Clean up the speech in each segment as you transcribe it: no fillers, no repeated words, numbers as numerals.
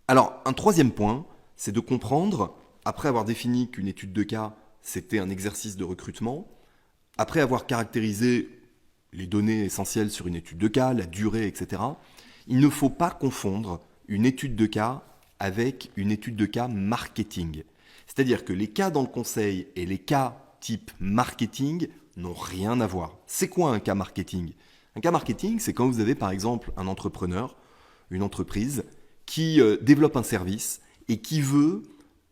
Alors, un troisième point, c'est de comprendre, après avoir défini qu'une étude de cas, c'était un exercice de recrutement, après avoir caractérisé les données essentielles sur une étude de cas, la durée, etc., il ne faut pas confondre une étude de cas avec une étude de cas marketing. C'est-à-dire que les cas dans le conseil et les cas type marketing n'ont rien à voir. C'est quoi un cas marketing? Un cas marketing, c'est quand vous avez par exemple un entrepreneur, une entreprise, qui développe un service et qui veut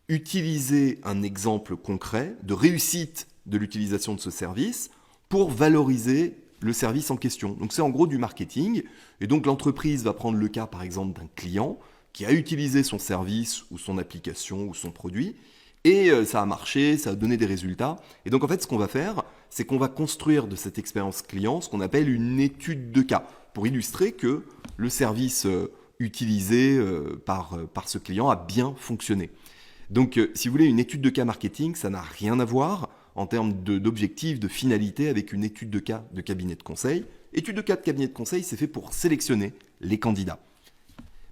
utiliser un exemple concret de réussite de l'utilisation de ce service pour valoriser le service en question. Donc c'est en gros du marketing. Et donc l'entreprise va prendre le cas par exemple d'un client qui a utilisé son service ou son application ou son produit et ça a marché, ça a donné des résultats. Et donc en fait ce qu'on va faire, c'est qu'on va construire de cette expérience client ce qu'on appelle une étude de cas pour illustrer que le service utilisé par ce client a bien fonctionné. Donc, si vous voulez, une étude de cas marketing, ça n'a rien à voir en termes d'objectifs, de finalité avec une étude de cas de cabinet de conseil. Étude de cas de cabinet de conseil, c'est fait pour sélectionner les candidats.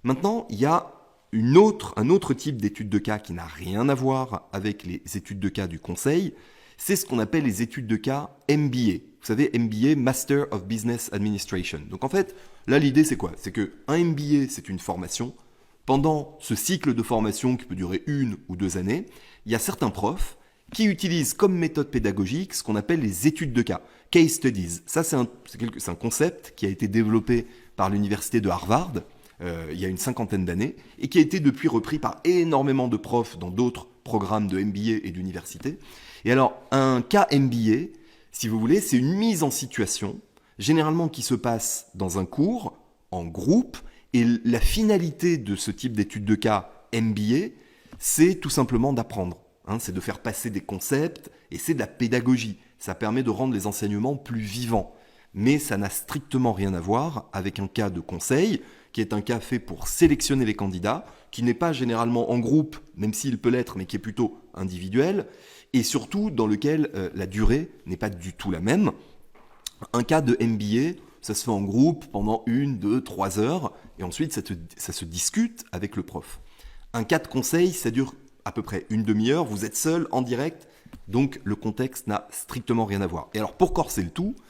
Maintenant, il y a un autre type d'étude de cas qui n'a rien à voir avec les études de cas du conseil. C'est ce qu'on appelle les études de cas MBA. Vous savez, MBA, Master of Business Administration. Donc en fait, là l'idée c'est quoi? C'est qu'un MBA, c'est une formation. Pendant ce cycle de formation qui peut durer 1 ou 2 années, il y a certains profs qui utilisent comme méthode pédagogique ce qu'on appelle les études de cas, case studies. Ça, c'est un concept qui a été développé par l'université de Harvard il y a une cinquantaine d'années et qui a été depuis repris par énormément de profs dans d'autres programmes de MBA et d'université. Et alors, un cas MBA, si vous voulez, c'est une mise en situation, généralement qui se passe dans un cours, en groupe, et la finalité de ce type d'étude de cas MBA, c'est tout simplement d'apprendre. C'est de faire passer des concepts et c'est de la pédagogie. Ça permet de rendre les enseignements plus vivants. Mais ça n'a strictement rien à voir avec un cas de conseil, qui est un cas fait pour sélectionner les candidats, qui n'est pas généralement en groupe, même s'il peut l'être, mais qui est plutôt individuel, et surtout dans lequel la durée n'est pas du tout la même. Un cas de MBA, ça se fait en groupe pendant 1, 2, 3 heures, et ensuite ça se discute avec le prof. Un cas de conseil, ça dure à peu près une demi-heure, vous êtes seul, en direct, donc le contexte n'a strictement rien à voir. Et alors pour corser le tout,